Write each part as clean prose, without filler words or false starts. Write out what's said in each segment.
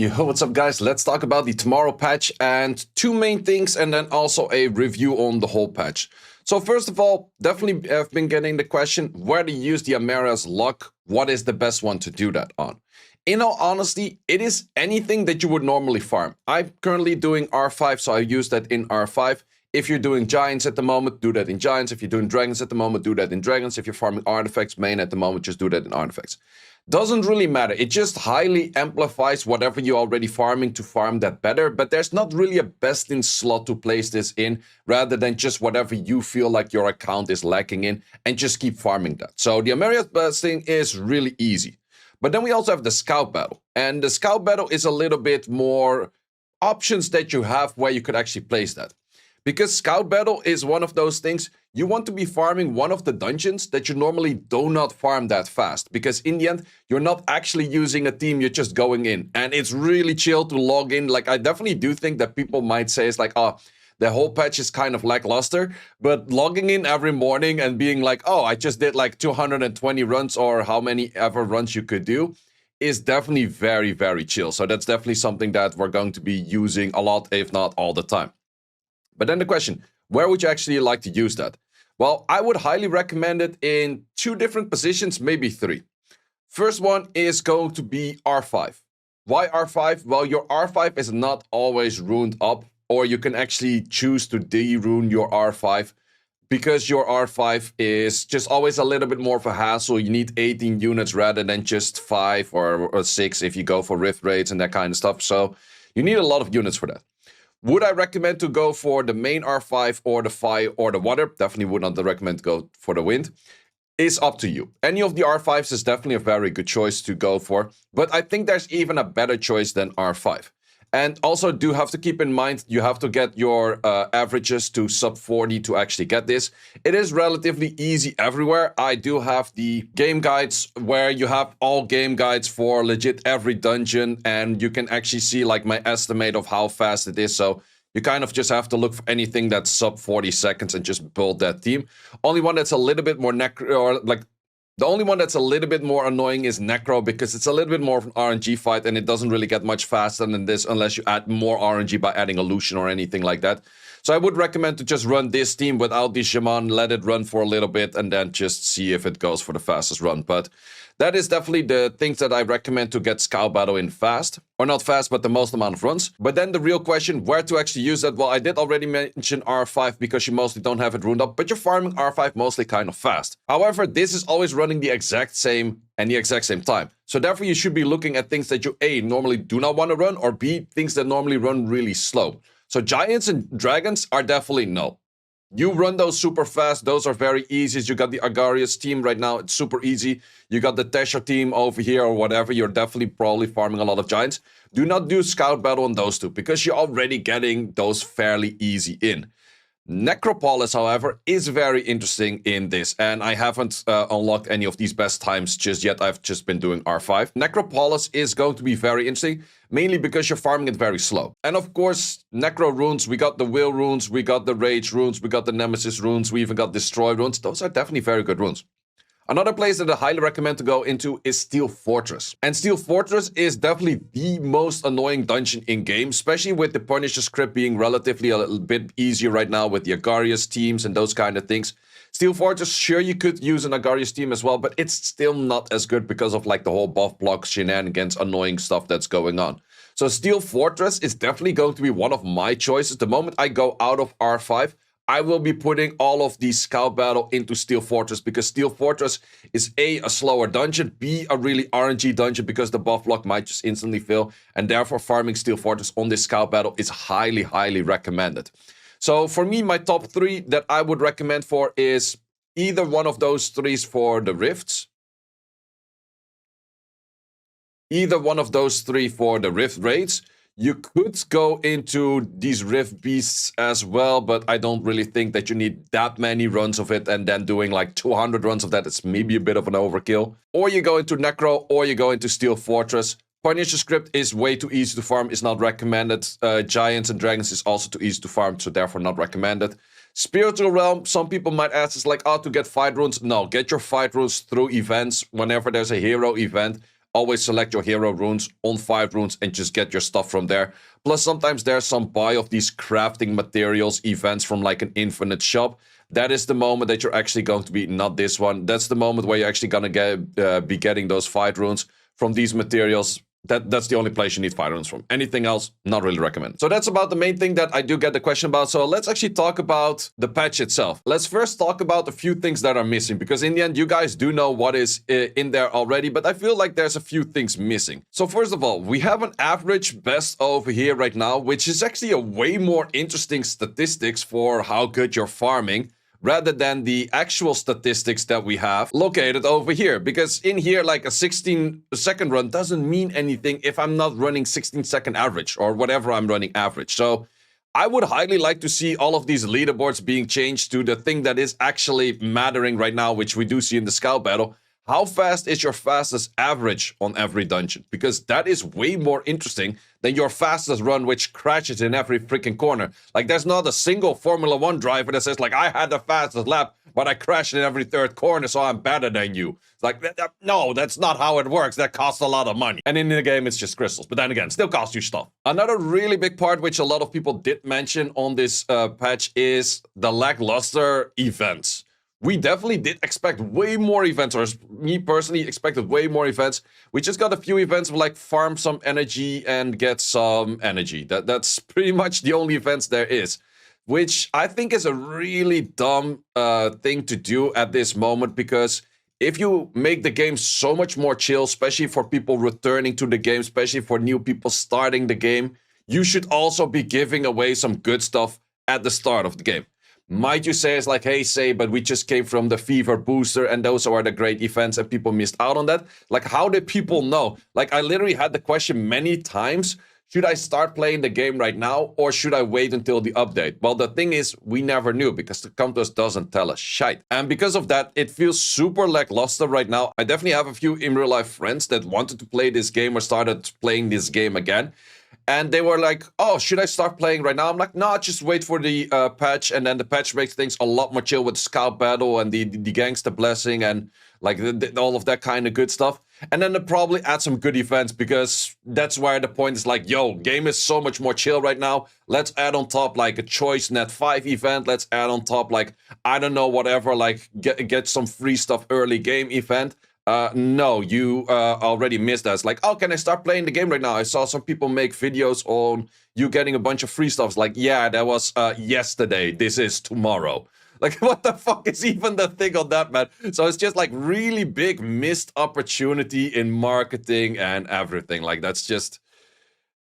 Yo, what's up guys? Let's talk about the tomorrow patch and two main things and then also a review on the whole patch. So first of all, definitely have been getting the question where to use the Ameria's luck. What is the best one to do that on? In all honesty, it is anything that you would normally farm. I'm currently doing R5, so I use that in R5. If you're doing Giants at the moment, do that in Giants. If you're doing Dragons at the moment, do that in Dragons. If you're farming Artifacts main at the moment, just do that in Artifacts. Doesn't really matter. It just highly amplifies whatever you're already farming to farm that better. But there's not really a best in slot to place this in rather than just whatever you feel like your account is lacking in and just keep farming that. So the Ameria's best thing is really easy. But then we also have the Scout Battle. And the Scout Battle is a little bit more options that you have where you could actually place that. Because Scout Battle is one of those things, you want to be farming one of the dungeons that you normally do not farm that fast. Because in the end, you're not actually using a team, you're just going in. And it's really chill to log in. Like, I definitely do think that people might say it's like, oh, the whole patch is kind of lackluster. But logging in every morning and being like, oh, I just did like 220 runs or how many ever runs you could do is definitely very, very chill. So that's definitely something that we're going to be using a lot, if not all the time. But then the question, where would you actually like to use that? Well, I would highly recommend it in two different positions, maybe three. First one is going to be R5. Why R5? Well, your R5 is not always runed up, or you can actually choose to de-rune your R5 because your R5 is just always a little bit more of a hassle. You need 18 units rather than just 5 or 6 if you go for rift raids and that kind of stuff. So you need a lot of units for that. Would I recommend to go for the main R5 or the fire or the water? Definitely would not recommend to go for the wind. It's up to you. Any of the R5s is definitely a very good choice to go for. But I think there's even a better choice than R5. And also do have to keep in mind, you have to get your averages to sub 40 to actually get this. It is relatively easy everywhere. I do have the game guides where you have all game guides for legit every dungeon. And you can actually see like my estimate of how fast it is. So you kind of just have to look for anything that's sub 40 seconds and just build that team. Only one that's a little bit more the only one that's a little bit more annoying is Necro because it's a little bit more of an RNG fight and it doesn't really get much faster than this unless you add more RNG by adding a Lucian or anything like that. So I would recommend to just run this team without the Shaman, let it run for a little bit and then just see if it goes for the fastest run. But that is definitely the things that I recommend to get Scout Battle in fast. Or not fast, but the most amount of runs. But then the real question, where to actually use that? Well, I did already mention R5 because you mostly don't have it runed up, but you're farming R5 mostly kind of fast. However, this is always running the exact same and the exact same time. So therefore, you should be looking at things that you A, normally do not want to run, or B, things that normally run really slow. So Giants and Dragons are definitely no. You run those super fast. Those are very easy. You got the Agarius team right now. It's super easy. You got the Tesher team over here or whatever. You're definitely probably farming a lot of Giants. Do not do Scout Battle on those two because you're already getting those fairly easy in. Necropolis, however, is very interesting in this, and I haven't unlocked any of these best times just yet. I've just been doing R5. Necropolis is going to be very interesting, mainly because you're farming it very slow. And of course, Necro runes, we got the Will runes, we got the Rage runes, we got the Nemesis runes, we even got Destroy runes. Those are definitely very good runes. Another place that I highly recommend to go into is Steel Fortress. And Steel Fortress is definitely the most annoying dungeon in game, especially with the Punisher script being relatively a little bit easier right now with the Agarius teams and those kind of things. Steel Fortress, sure, you could use an Agarius team as well, but it's still not as good because of like the whole buff block shenanigans, annoying stuff that's going on. So Steel Fortress is definitely going to be one of my choices. The moment I go out of R5, I will be putting all of the Scout Battle into Steel Fortress because Steel Fortress is A slower dungeon, B, a really RNG dungeon because the buff block might just instantly fill, and therefore farming Steel Fortress on this Scout Battle is highly, highly recommended. So for me, my top 3 that I would recommend for is either one of those 3 for the Rifts, either one of those 3 for the Rift Raids. You could go into these Rift Beasts as well, but I don't really think that you need that many runs of it, and then doing like 200 runs of that is maybe a bit of an overkill. Or you go into Necro, or you go into Steel Fortress. Punisher script is way too easy to farm, is not recommended. Giants and Dragons is also too easy to farm, so therefore not recommended. Spiritual Realm, some people might ask, it's like, oh, to get fight runes. No, get your fight runes through events. Whenever there's a hero event, always select your hero runes on 5 runes and just get your stuff from there. Plus, sometimes there's some buy of these crafting materials events from like an infinite shop. That is the moment that you're actually going to be, not this one, that's the moment where you're actually going to be getting those 5 runes from these materials. That's the only place you need 5 runes from. Anything else, not really recommend. So that's about the main thing that I do get the question about. So let's actually talk about the patch itself. Let's first talk about a few things that are missing, because in the end, you guys do know what is in there already, but I feel like there's a few things missing. So first of all, we have an average best over here right now, which is actually a way more interesting statistics for how good you're farming, rather than the actual statistics that we have located over here. Because in here, like a 16-second run doesn't mean anything if I'm not running 16-second average or whatever I'm running average. So I would highly like to see all of these leaderboards being changed to the thing that is actually mattering right now, which we do see in the scout battle. How fast is your fastest average on every dungeon? Because that is way more interesting than your fastest run, which crashes in every freaking corner. Like, there's not a single Formula 1 driver that says, like, I had the fastest lap, but I crashed in every 3rd corner, so I'm better than you. It's like, no, that's not how it works. That costs a lot of money. And in the game, it's just crystals. But then again, still costs you stuff. Another really big part, which a lot of people did mention on this patch, is the lackluster events. We definitely did expect way more events, or me personally expected way more events. We just got a few events like farm some energy and get some energy. That's pretty much the only events there is, which I think is a really dumb thing to do at this moment, because if you make the game so much more chill, especially for people returning to the game, especially for new people starting the game, you should also be giving away some good stuff at the start of the game. Might you say it's like, hey, Sei, but we just came from the Fever Booster and those are the great events and people missed out on that? Like, how did people know? Like, I literally had the question many times, should I start playing the game right now or should I wait until the update? Well, the thing is, we never knew because the Compass doesn't tell us shite. And because of that, it feels super lackluster right now. I definitely have a few in real life friends that wanted to play this game or started playing this game again. And they were like, oh, should I start playing right now? I'm like, no, just wait for the patch. And then the patch makes things a lot more chill with the scout battle and the gangster blessing and like all of that kind of good stuff. And then they'll probably add some good events, because that's where the point is like, yo, game is so much more chill right now. Let's add on top like a choice net 5 event. Let's add on top like, I don't know, whatever, like get some free stuff early game event. No, you already missed that. It's like, oh, can I start playing the game right now? I saw some people make videos on you getting a bunch of free stuff. It's like, yeah, that was yesterday. This is tomorrow. Like, what the fuck is even the thing on that, man? So it's just like really big missed opportunity in marketing and everything. Like, that's just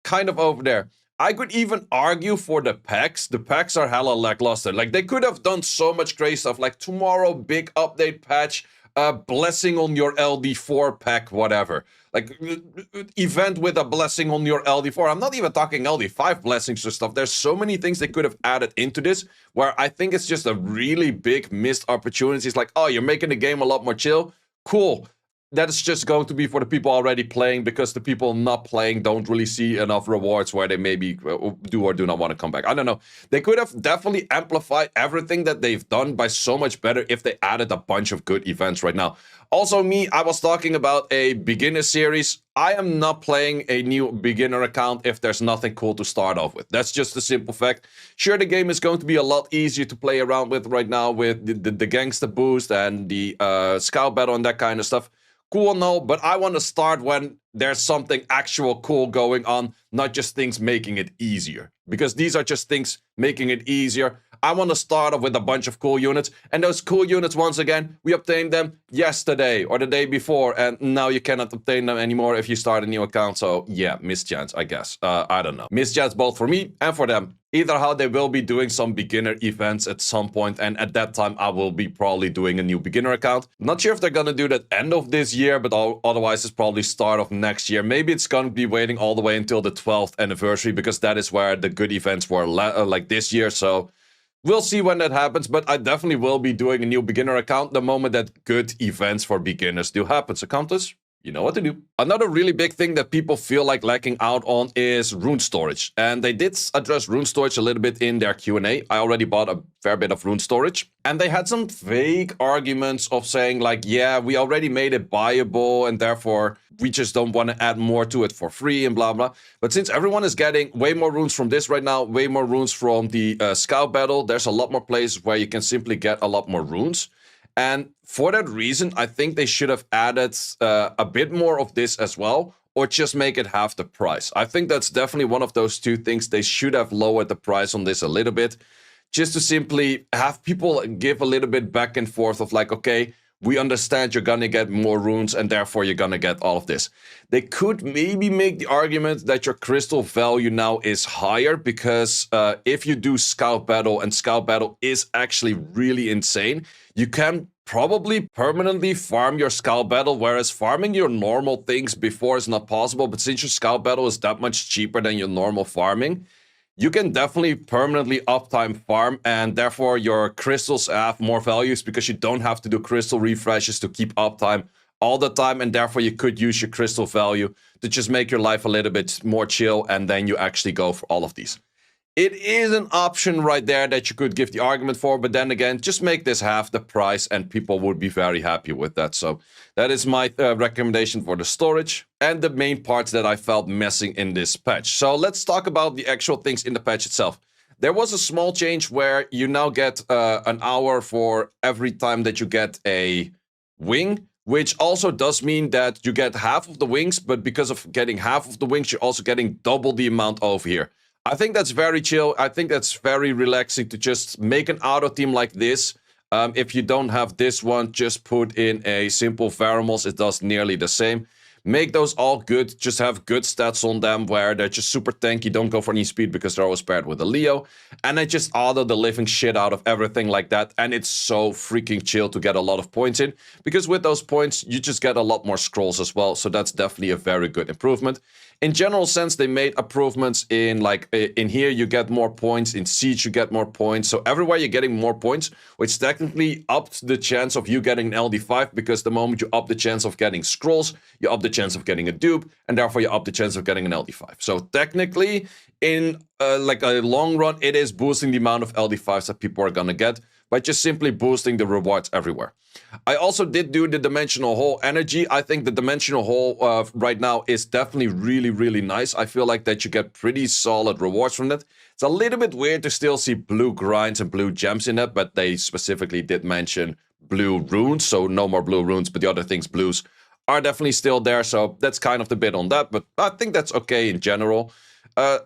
kind of over there. I could even argue for the packs. The packs are hella lackluster. Like, they could have done so much great stuff. Like, tomorrow, big update patch. Blessing on your LD4 pack, whatever. Like, event with a blessing on your LD4. I'm not even talking LD5 blessings or stuff. There's so many things they could have added into this, where I think it's just a really big missed opportunity. It's like, oh, you're making the game a lot more chill. Cool. That is just going to be for the people already playing, because the people not playing don't really see enough rewards where they maybe do or do not want to come back. I don't know. They could have definitely amplified everything that they've done by so much better if they added a bunch of good events right now. Also, I was talking about a beginner series. I am not playing a new beginner account if there's nothing cool to start off with. That's just a simple fact. Sure, the game is going to be a lot easier to play around with right now with the gangster boost and the scout battle and that kind of stuff. Cool, no, but I want to start when there's something actual cool going on, not just things making it easier. Because these are just things making it easier. I want to start off with a bunch of cool units. And those cool units, once again, we obtained them yesterday or the day before. And now you cannot obtain them anymore if you start a new account. So yeah, mischance, I guess. I don't know. Mischance both for me and for them. Either how, they will be doing some beginner events at some point, and at that time I will be probably doing a new beginner account. Not sure if they're gonna do that end of this year, but otherwise it's probably start of next year. Maybe it's gonna be waiting all the way until the 12th anniversary, because that is where the good events were like this year. So we'll see when that happens, but I definitely will be doing a new beginner account the moment that good events for beginners do happen. So Countess, you know what to do. Another really big thing that people feel like lacking out on is rune storage. And they did address rune storage a little bit in their Q&A. I already bought a fair bit of rune storage. And they had some vague arguments of saying like, yeah, we already made it buyable and therefore we just don't want to add more to it for free and blah, blah. But since everyone is getting way more runes from this right now, way more runes from the scout battle, there's a lot more places where you can simply get a lot more runes. And for that reason, I think they should have added a bit more of this as well, or just make it half the price. I think that's definitely one of those two things. They should have lowered the price on this a little bit, just to simply have people give a little bit back and forth of like, okay, we understand you're gonna get more runes and therefore you're gonna get all of this. They could maybe make the argument that your crystal value now is higher because if you do scout battle, and scout battle is actually really insane, you can probably permanently farm your scout battle, whereas farming your normal things before is not possible. But since your scout battle is that much cheaper than your normal farming, you can definitely permanently uptime farm, and therefore your crystals have more values because you don't have to do crystal refreshes to keep uptime all the time, and therefore you could use your crystal value to just make your life a little bit more chill, and then you actually go for all of these. It is an option right there that you could give the argument for, but then again, just make this half the price and people would be very happy with that. So that is my recommendation for the storage and the main parts that I felt missing in this patch. So let's talk about the actual things in the patch itself. There was a small change where you now get an hour for every time that you get a wing, which also does mean that you get half of the wings, but because of getting half of the wings, you're also getting double the amount over here. I think that's very chill. I think that's very relaxing to just make an auto team like this. If you don't have this one, just put in a simple Varamals. It does nearly the same. Make those all good. Just have good stats on them where they're just super tanky. Don't go for any speed because they're always paired with a Leo. And then just auto the living shit out of everything like that. And it's so freaking chill to get a lot of points in. Because with those points, you just get a lot more scrolls as well. So that's definitely a very good improvement. In general sense, they made improvements in like in here you get more points, in Siege you get more points. So everywhere you're getting more points, which technically upped the chance of you getting an LD5 because the moment you up the chance of getting scrolls, you up the chance of getting a dupe, and therefore you up the chance of getting an LD5. So technically, in like a long run, it is boosting the amount of LD5s that people are gonna get by just simply boosting the rewards everywhere. I also did do the Dimensional Hole energy. I think the Dimensional Hole right now is definitely really, really nice. I feel like that you get pretty solid rewards from that. It's a little bit weird to still see blue grinds and blue gems in it, but they specifically did mention blue runes, so no more blue runes, but the other things, blues, are definitely still there, so that's kind of the bit on that, but I think that's okay in general.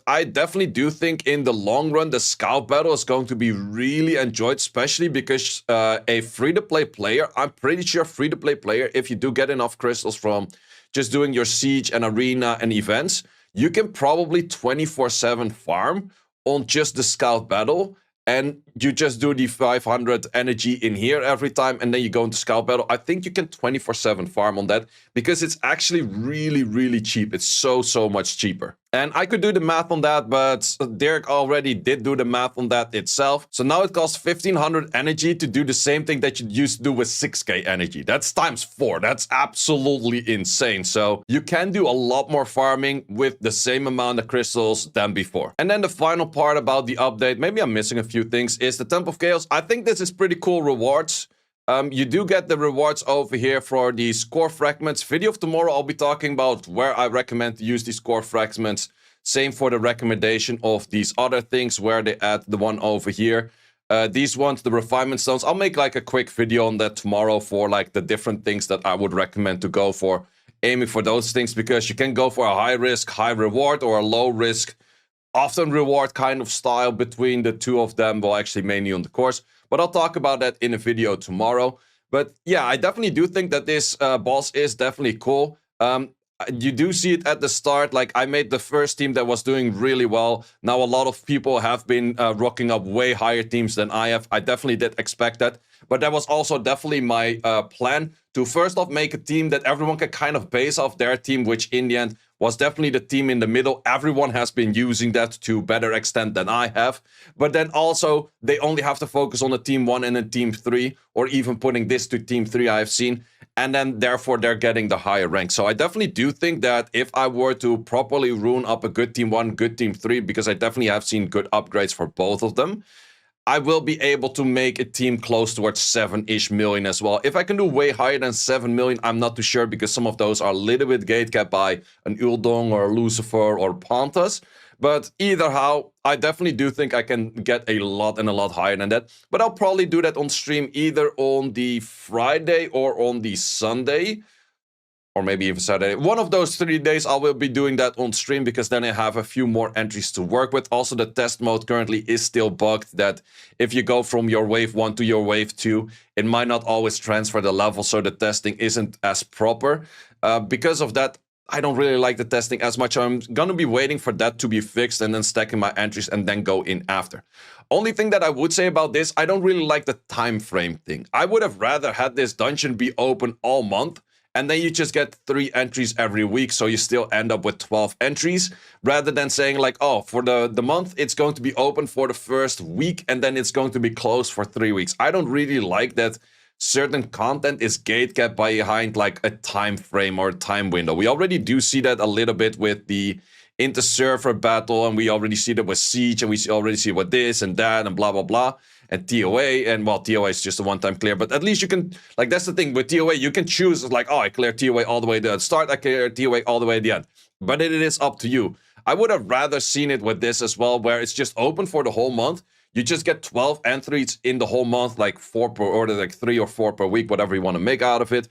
I definitely do think in the long run, the scout battle is going to be really enjoyed, especially because a free-to-play player, I'm pretty sure free-to-play player, if you do get enough crystals from just doing your siege and arena and events, you can probably 24/7 farm on just the scout battle, and you just do the 500 energy in here every time, and then you go into scout battle. I think you can 24/7 farm on that because it's actually really, really cheap. It's so much cheaper. And I could do the math on that, but Derek already did do the math on that itself. So now it costs 1500 energy to do the same thing that you used to do with 6k energy. That's times 4. That's absolutely insane. So you can do a lot more farming with the same amount of crystals than before. And then the final part about the update, maybe I'm missing a few things, is the Temple of Chaos. I think this is pretty cool rewards. You do get the rewards over here for these core fragments. Video of tomorrow, I'll be talking about where I recommend to use these core fragments. Same for the recommendation of these other things where they add the one over here. These ones, the refinement stones, I'll make like a quick video on that tomorrow for like the different things that I would recommend to go for. Aiming for those things because you can go for a high risk, high reward, or a low risk, often reward kind of style between the two of them. Well, actually mainly on the course. But I'll talk about that in a video tomorrow. But yeah, I definitely do think that this boss is definitely cool. You do see it at the start. Like, I made the first team that was doing really well. Now a lot of people have been rocking up way higher teams than I have. I definitely did expect that. But that was also definitely my plan to first off make a team that everyone can kind of base off their team, which in the end was definitely the team in the middle. Everyone has been using that to better extent than I have. But then also, they only have to focus on the team 1 and a team 3, or even putting this to team 3 I have seen. and then therefore they're getting the higher rank. So I definitely do think that if I were to properly rune up a good team 1, good team 3, because I definitely have seen good upgrades for both of them, I will be able to make a team close towards 7-ish million as well. If I can do way higher than 7 million, I'm not too sure, because some of those are a little bit gatekept by an Uldong or a Lucifer or Pantas. But either how, I definitely do think I can get a lot and a lot higher than that. But I'll probably do that on stream either on the Friday or on the Sunday. Or maybe even Saturday. One of those 3 days I will be doing that on stream, because then I have a few more entries to work with. Also, the test mode currently is still bugged, that if you go from your wave 1 to your wave 2, it might not always transfer the level, so the testing isn't as proper. Because of that, I don't really like the testing as much. I'm gonna be waiting for that to be fixed and then stacking my entries and then go in after. Only thing that I would say about this, I don't really like the time frame thing. I would have rather had this dungeon be open all month, and then you just get 3 entries every week, so you still end up with 12 entries, rather than saying like, oh, for the month, it's going to be open for the first week, and then it's going to be closed for 3 weeks. I don't really like that certain content is gatekept behind like a time frame or a time window. We already do see that a little bit with the inter-server battle, and we already see that with Siege, and we already see with this and that and blah, blah, blah. And TOA, and well, TOA is just a one-time clear, but at least you can, like, that's the thing with TOA, you can choose, like, oh, I clear TOA all the way to the start, I clear TOA all the way to the end. But it is up to you. I would have rather seen it with this as well, where it's just open for the whole month. You just get 12 entries in the whole month, like 4 per order, like 3 or 4 per week, whatever you want to make out of it.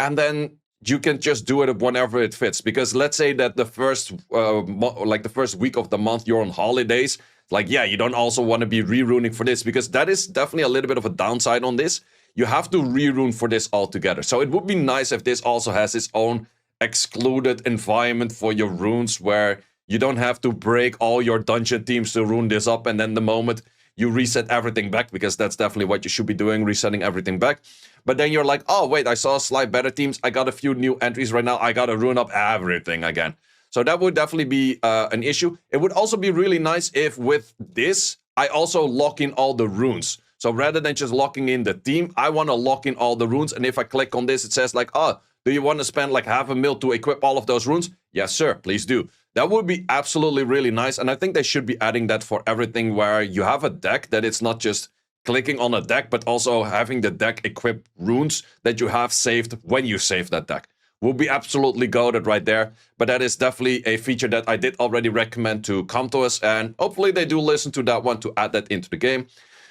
And then you can just do it whenever it fits. Because let's say that the first, the first week of the month, you're on holidays. Like, yeah, you don't also want to be re-runing for this, because that is definitely a little bit of a downside on this. You have to re-rune for this altogether. So it would be nice if this also has its own excluded environment for your runes, where you don't have to break all your dungeon teams to rune this up, and then the moment you reset everything back, because that's definitely what you should be doing, resetting everything back. But then you're like, oh, wait, I saw slight better teams. I got a few new entries right now. I got to rune up everything again. So that would definitely be an issue. It would also be really nice if with this, I also lock in all the runes. So rather than just locking in the team, I want to lock in all the runes. And if I click on this, it says like, oh, do you want to spend like $500,000 to equip all of those runes? Yes, sir, please do. That would be absolutely really nice. And I think they should be adding that for everything, where you have a deck, that it's not just clicking on a deck, but also having the deck equip runes that you have saved when you save that deck. Will be absolutely goated right there. But that is definitely a feature that I did already recommend to come to us, and hopefully they do listen to that one to add that into the game.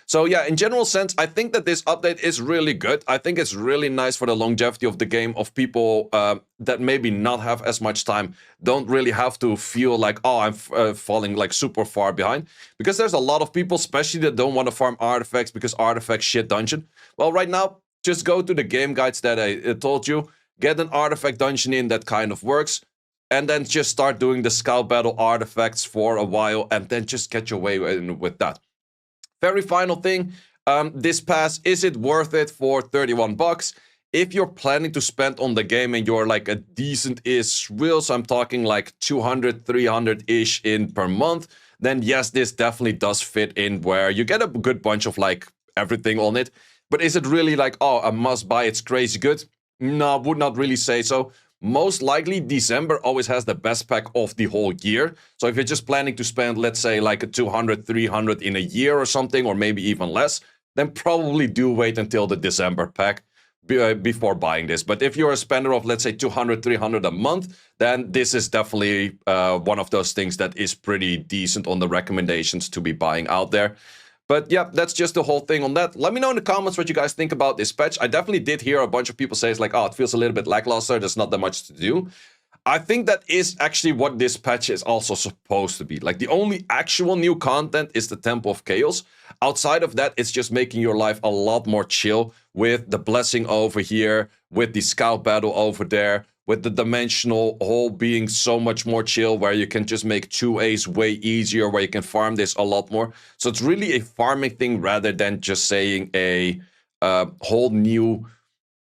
So yeah, in general sense, I think that this update is really good. I think it's really nice for the longevity of the game, of people that maybe not have as much time, don't really have to feel like, oh, I'm falling like super far behind. Because there's a lot of people, especially that don't want to farm artifacts because artifacts shit dungeon. Well, right now, just go to the game guides that I told you. Get an artifact dungeon in that kind of works, and then just start doing the scout battle artifacts for a while, and then just get your way in with that. Very final thing, this pass, is it worth it for 31 bucks? If you're planning to spend on the game and you're like a decent-ish will, so I'm talking like 200, 300-ish in per month, then yes, this definitely does fit in, where you get a good bunch of like everything on it. But is it really like, oh, a must buy, it's crazy good? No, would not really say so. Most likely, December always has the best pack of the whole year. So if you're just planning to spend, let's say, like a 200, 300 in a year or something, or maybe even less, then probably do wait until the December pack before buying this. But if you're a spender of, let's say, 200, 300 a month, then this is definitely one of those things that is pretty decent on the recommendations to be buying out there. But yeah, that's just the whole thing on that. Let me know in the comments what you guys think about this patch. I definitely did hear a bunch of people say it's like, oh, it feels a little bit lackluster. There's not that much to do. I think that is actually what this patch is also supposed to be. Like, the only actual new content is the Temple of Chaos. Outside of that, it's just making your life a lot more chill with the blessing over here, with the scout battle over there, with the dimensional hole being so much more chill, where you can just make 2As way easier, where you can farm this a lot more. So it's really a farming thing rather than just saying a whole new,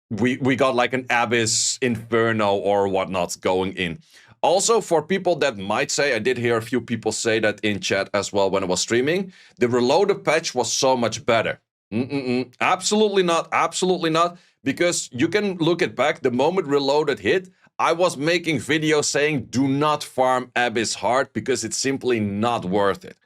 we got like an Abyss Inferno or whatnot going in. Also, for people that might say, I did hear a few people say that in chat as well when I was streaming, the Reloaded patch was so much better. Absolutely not. Absolutely not. Because you can look it back. The moment Reloaded hit, I was making videos saying do not farm Abyss Heart because it's simply not worth it.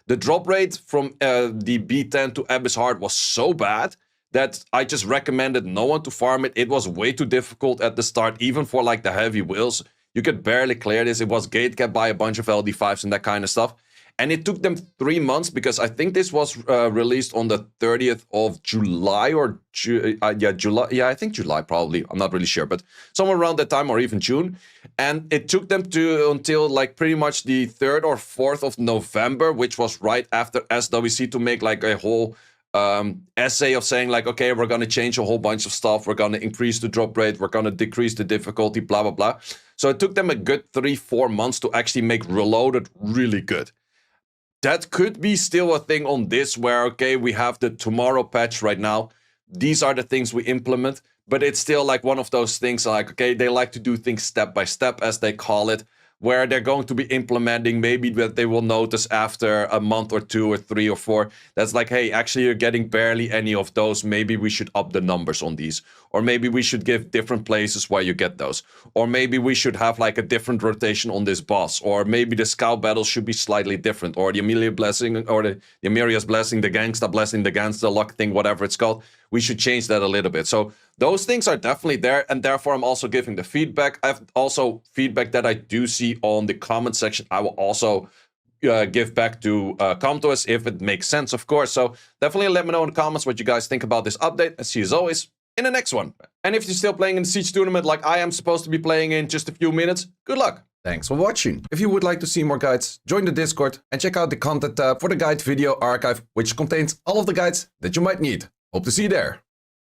The drop rate from the B10 to Abyss Heart was so bad that I just recommended no one to farm it. It was way too difficult at the start, even for like the heavy wheels. You could barely clear this. It was gate capped by a bunch of LD5s and that kind of stuff. And it took them 3 months because I think this was released on the 30th of July or July. Yeah, I think July probably. I'm not really sure, but somewhere around that time or even June. And it took them until like pretty much the 3rd or 4th of November, which was right after SWC, to make like a whole essay of saying like, okay, we're going to change a whole bunch of stuff. We're going to increase the drop rate. We're going to decrease the difficulty, blah, blah, blah. So it took them a good 3-4 months to actually make Reloaded really good. That could be still a thing on this where, okay, we have the tomorrow patch right now. These are the things we implement, but it's still like one of those things like, okay, they like to do things step by step, as they call it, where they're going to be implementing maybe that they will notice after a month or 2 or 3 or 4. That's like, hey, actually you're getting barely any of those. Maybe we should up the numbers on these. Or maybe we should give different places where you get those. Or maybe we should have like a different rotation on this boss. Or maybe the scout battles should be slightly different. Or the Amelia blessing, or the Ameria's blessing, the gangsta blessing, the gangsta luck thing, whatever it's called. We should change that a little bit. So those things are definitely there, and therefore I'm also giving the feedback. I have also feedback that I do see on the comment section. I will also give back to come to us if it makes sense, of course. So definitely let me know in the comments what you guys think about this update, and see you as always in the next one. And if you're still playing in the Siege tournament like I am supposed to be playing in just a few minutes, good luck. Thanks for watching. If you would like to see more guides, join the Discord and check out the content tab for the guide video archive, which contains all of the guides that you might need. Hope to see you there.